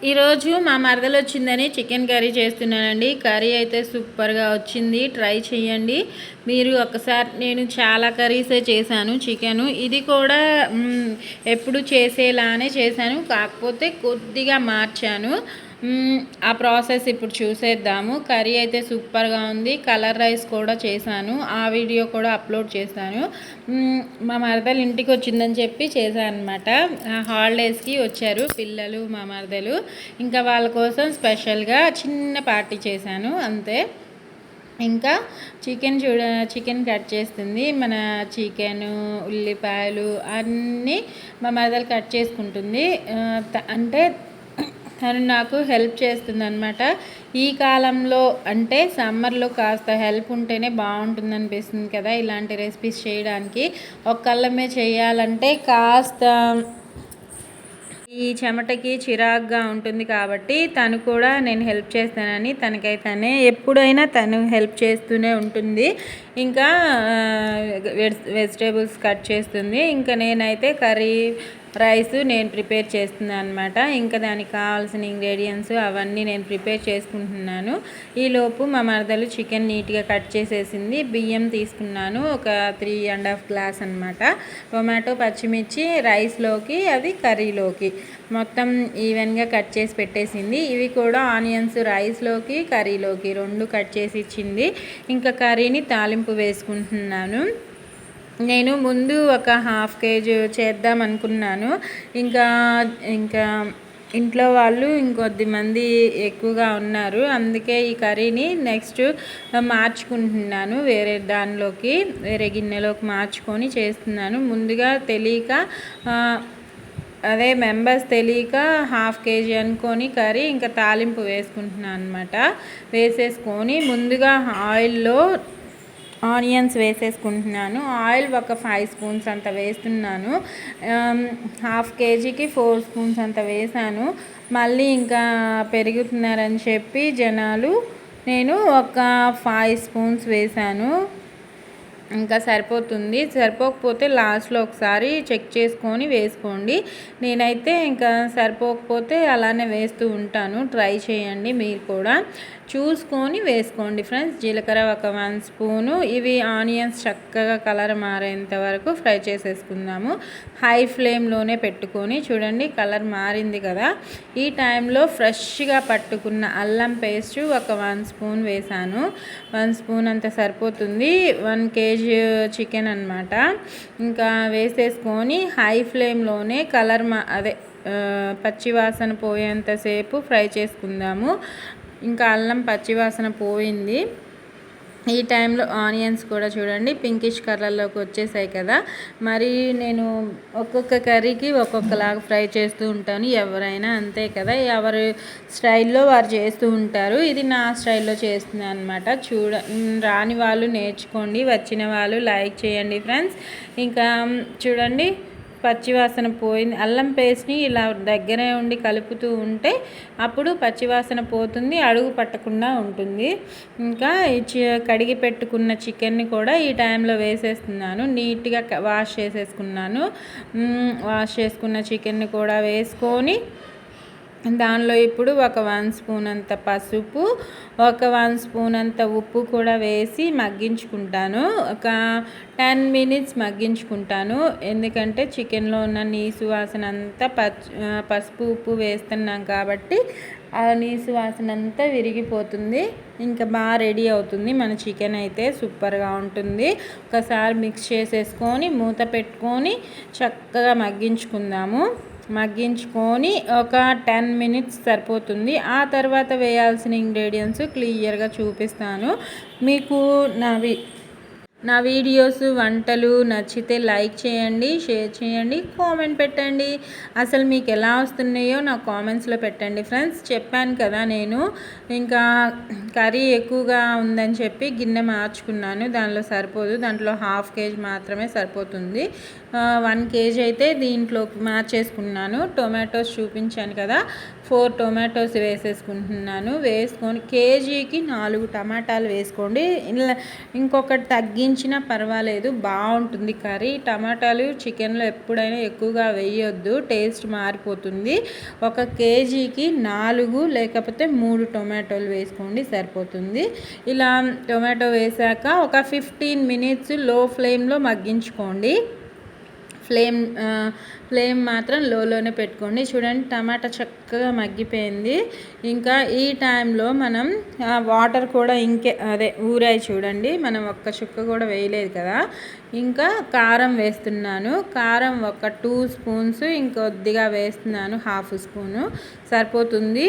ఈరోజు మా మరదలు వచ్చిందని చికెన్ కర్రీ చేస్తున్నానండి. కర్రీ అయితే సూపర్గా వచ్చింది, ట్రై చేయండి మీరు ఒకసారి. నేను చాలా కర్రీసే చేశాను చికెను, ఇది కూడా ఎప్పుడు చేసేలానే చేశాను, కాకపోతే కొద్దిగా మార్చాను. ఆ ప్రాసెస్ ఇప్పుడు చూసేద్దాము. కర్రీ అయితే సూపర్గా ఉంది. కలర్ రైస్ కూడా చేశాను, ఆ వీడియో కూడా అప్లోడ్ చేశాను. మా మరదలు ఇంటికి వచ్చిందని చెప్పి చేశాను అనమాట. హాలిడేస్కి వచ్చారు పిల్లలు మా మరదలు, ఇంకా వాళ్ళ కోసం స్పెషల్గా చిన్న పార్టీ చేశాను అంతే. ఇంకా చికెన్ కట్ చేస్తుంది. మన చికెను, ఉల్లిపాయలు అన్నీ మా మరదలు కట్ చేసుకుంటుంది. అంటే తను నాకు హెల్ప్ చేస్తుంది అనమాట. ఈ కాలంలో అంటే సమ్మర్లో కాస్త హెల్ప్ ఉంటేనే బాగుంటుంది అనిపిస్తుంది కదా ఇలాంటి రెసిపీస్ చేయడానికి. ఒక్కళ్ళమే చేయాలంటే కాస్త ఈ చెమటకి చిరాగ్గా ఉంటుంది, కాబట్టి తను కూడా నేను హెల్ప్ చేస్తానని తనకైతేనే ఎప్పుడైనా తను హెల్ప్ చేస్తూనే ఉంటుంది. ఇంకా వెజిటేబుల్స్ కట్ చేస్తుంది. ఇంకా నేనైతే కర్రీ రైస్ నేను ప్రిపేర్ చేస్తున్నాను అనమాట. ఇంకా దానికి కావాల్సిన ఇంగ్రీడియంట్స్ అవన్నీ నేను ప్రిపేర్ చేసుకుంటున్నాను. ఈలోపు మా మరదలు చికెన్ నీట్గా కట్ చేసేసింది. బియ్యం తీసుకున్నాను ఒక 3.5 గ్లాస్ అనమాట. టొమాటో, పచ్చిమిర్చి రైస్లోకి, అది కర్రీలోకి మొత్తం ఈవెన్గా కట్ చేసి పెట్టేసింది. ఇవి కూడా ఆనియన్స్ రైస్లోకి కర్రీలోకి 2 కట్ చేసి ఇచ్చింది. ఇంకా కర్రీని తాలింపు వేసుకుంటున్నాను. నేను ముందు ఒక 1/2 kg చేద్దాం అనుకున్నాను. ఇంకా ఇంట్లో వాళ్ళు ఇంకొద్ది మంది ఎక్కువగా ఉన్నారు, అందుకే ఈ కర్రీని నెక్స్ట్ మార్చుకుంటున్నాను. వేరే గిన్నెలోకి మార్చుకొని చేస్తున్నాను. ముందుగా తెలియక మెంబర్స్ తెలియక 1/2 kg అనుకొని కర్రీ ఇంకా తాలింపు వేసుకుంటున్నాను అనమాట. వేసేసుకొని ముందుగా ఆయిల్లో ఆనియన్స్ వేసేసుకుంటున్నాను. ఆయిల్ ఒక 5 స్పూన్స్ అంత వేస్తున్నాను. 1/2 kgకి 4 స్పూన్స్ అంత వేసాను. మళ్ళీ ఇంకా పెరుగుతున్నారని చెప్పి జనాలు నేను ఒక 5 స్పూన్స్ వేసాను. ఇంకా సరిపోతుంది. సరిపోకపోతే లాస్ట్లో ఒకసారి చెక్ చేసుకొని వేసుకోండి. నేనైతే ఇంకా సరిపోకపోతే అలానే వేస్తూ ఉంటాను. ట్రై చేయండి మీరు కూడా, చూసుకొని వేసుకోండి ఫ్రెండ్స్. జీలకర్ర ఒక 1 స్పూను. ఇవి ఆనియన్స్ చక్కగా కలర్ మారేంత వరకు ఫ్రై చేసేసుకుందాము. హై ఫ్లేమ్లోనే పెట్టుకొని చూడండి, కలర్ మారింది కదా. ఈ టైంలో ఫ్రెష్గా పట్టుకున్న అల్లం పేస్ట్ ఒక 1 స్పూన్ వేసాను. 1 స్పూన్ అంత సరిపోతుంది. 1 kg చికెన్ అనమాట. ఇంకా వేసేసుకొని హై ఫ్లేమ్లోనే పచ్చివాసన పోయేంతసేపు ఫ్రై చేసుకుందాము. ఇంకా అల్లం పచ్చివాసన పోయింది. ఈ టైంలో ఆనియన్స్ కూడా చూడండి పింకిష్ కలర్లోకి వచ్చేసాయి కదా. మరి నేను ఒక్కొక్క కర్రీకి ఒక్కొక్కలాగా ఫ్రై చేస్తూ ఉంటాను. ఎవరైనా అంతే కదా, ఎవరి స్టైల్లో వారు చేస్తూ ఉంటారు. ఇది నా స్టైల్లో చేస్తున్నాను అనమాట. రాని వాళ్ళు నేర్చుకోండి, వచ్చిన వాళ్ళు లైక్ చేయండి ఫ్రెండ్స్. ఇంకా చూడండి పచ్చివాసన పోయింది. అల్లం పేస్ట్ని ఇలా దగ్గరే ఉండి కలుపుతూ ఉంటే అప్పుడు పచ్చివాసన పోతుంది, అడుగు పట్టకుండా ఉంటుంది. ఇంకా కడిగి పెట్టుకున్న చికెన్ని కూడా ఈ టైంలో వేసేస్తున్నాను. నీట్గా వాష్ చేసేసుకున్నాను. వాష్ చేసుకున్న చికెన్ని కూడా వేసుకొని దానిలో ఇప్పుడు ఒక 1 స్పూన్ అంత పసుపు, ఒక 1 స్పూన్ అంత ఉప్పు కూడా వేసి మగ్గించుకుంటాను. ఒక 10 మినిట్స్ మగ్గించుకుంటాను. ఎందుకంటే చికెన్లో ఉన్న నీసు వాసన అంతా పసుపు ఉప్పు వేస్తున్నాం కాబట్టి ఆ నీసు వాసన అంతా విరిగిపోతుంది. ఇంకా బాగా రెడీ అవుతుంది మన చికెన్ అయితే సూపర్గా ఉంటుంది. ఒకసారి మిక్స్ చేసేసుకొని మూత పెట్టుకొని చక్కగా మగ్గించుకొని ఒక 10 మినిట్స్ సరిపోతుంది. ఆ తర్వాత వేయాల్సిన ఇంగ్రీడియంట్స్ క్లియర్గా చూపిస్తాను మీకు. నా వీడియోస్ వంటలు నచ్చితే లైక్ చేయండి, షేర్ చేయండి, కామెంట్ పెట్టండి. అసలు మీకు ఎలా వస్తున్నాయో నా కామెంట్స్లో పెట్టండి ఫ్రెండ్స్. చెప్పాను కదా, నేను ఇంకా కర్రీ ఎక్కువగా ఉందని చెప్పి గిన్నె మార్చుకున్నాను. దానిలో సరిపోదు, దాంట్లో 1/2 kg మాత్రమే సరిపోతుంది. 1 కేజీ అయితే దీంట్లో మార్చేసుకున్నాను. టొమాటోస్ చూపించాను కదా, 4 టొమాటోస్ వేసేసుకుంటున్నాను. వేసుకొని కేజీకి 4 టమాటాలు వేసుకోండి. ఇలా ఇంకొకటి తగ్గించినా పర్వాలేదు, బాగుంటుంది కర్రీ. టమాటాలు చికెన్లో ఎప్పుడైనా ఎక్కువగా వేయొద్దు, టేస్ట్ మారిపోతుంది. ఒక కేజీకి 4 లేకపోతే 3 టొమాటోలు వేసుకోండి, సరిపోతుంది. ఇలా టొమాటో వేసాక ఒక 15 మినిట్స్ లో ఫ్లేమ్లో మగ్గించుకోండి. ఫ్లేమ్ మాత్రం లోనే పెట్టుకోండి. చూడండి, టమాటా చక్కగా మగ్గిపోయింది. ఇంకా ఈ టైంలో మనం వాటర్ కూడా ఊరాయి చూడండి, మనం ఒక్క చుక్క కూడా వేయలేదు కదా. ఇంకా కారం వేస్తున్నాను. కారం ఒక 2 స్పూన్స్ ఇంకొద్దిగా వేస్తున్నాను, 1/2 స్పూను సరిపోతుంది.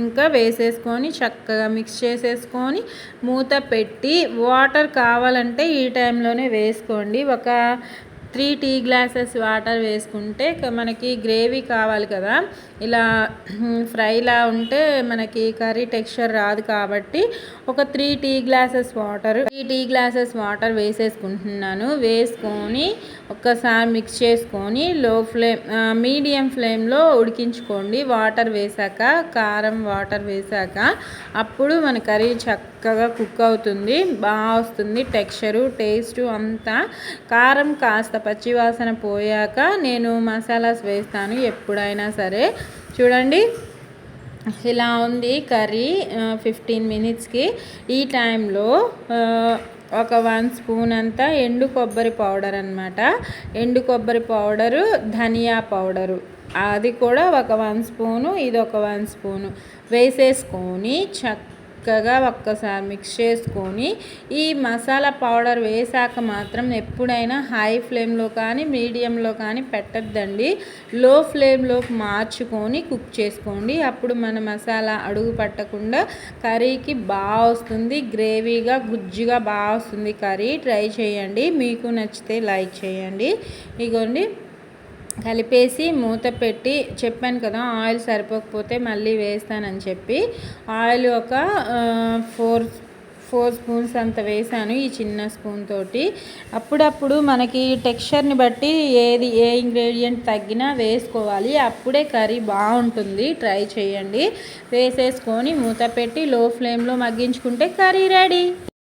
ఇంకా వేసేసుకొని చక్కగా మిక్స్ చేసేసుకొని మూత పెట్టి, వాటర్ కావాలంటే ఈ టైంలోనే వేసుకోండి. ఒక 3 టీ గ్లాసెస్ వాటర్ వేసుకుంటే మనకి గ్రేవీ కావాలి కదా, ఇలా ఫ్రైలా ఉంటే మనకి కర్రీ టెక్స్చర్ రాదు కాబట్టి ఒక 3 టీ గ్లాసెస్ వాటర్ వేసేసుకుంటున్నాను. వేసుకొని ఒక్కసారి మిక్స్ చేసుకొని మీడియం ఫ్లేమ్లో ఉడికించుకోండి. వాటర్ వేసాక, కారం వాటర్ వేసాక అప్పుడు మన కర్రీ చక్కగా కుక్ అవుతుంది, బాగా వస్తుంది టెక్స్చరు, టేస్టు అంతా. కారం కాస్త పచ్చివాసన పోయాక నేను మసాలాస్ వేస్తాను ఎప్పుడైనా సరే. చూడండి, ఇలా ఉంది కర్రీ 15 మినిట్స్కి. ఈ టైంలో ఒక 1 స్పూన్ అంతా ఎండు కొబ్బరి పౌడర్ అనమాట, ఎండు కొబ్బరి పౌడరు, ధనియా పౌడరు, అది కూడా ఒక 1 స్పూను, ఇది ఒక 1 స్పూను వేసేసుకొని చక్కగా ఒక్కసారి మిక్స్ చేసుకొని, ఈ మసాలా పౌడర్ వేసాక మాత్రం ఎప్పుడైనా హై ఫ్లేమ్లో కానీ మీడియంలో కానీ పెట్టద్దండి, లో ఫ్లేమ్లోకి మార్చుకొని కుక్ చేసుకోండి. అప్పుడు మన మసాలా అడుగు పట్టకుండా కర్రీకి బాగా వస్తుంది, గ్రేవీగా గుజ్జుగా బాగా వస్తుంది కర్రీ. ట్రై చేయండి, మీకు నచ్చితే లైక్ చేయండి. ఇగోండి, కలిపేసి మూత పెట్టి, చెప్పాను కదా ఆయిల్ సరిపోకపోతే మళ్ళీ వేస్తానని చెప్పి, ఆయిల్ ఒక 4 స్పూన్స్ అంత వేసాను ఈ చిన్న స్పూన్ తోటి. అప్పుడప్పుడు మనకి టెక్స్చర్ని బట్టి ఏ ఇంగ్రీడియంట్ తగ్గినా వేసుకోవాలి, అప్పుడే కర్రీ బాగుంటుంది. ట్రై చేయండి. వేసేసుకొని మూత పెట్టి లో ఫ్లేమ్లో మగ్గించుకుంటే కర్రీ రెడీ.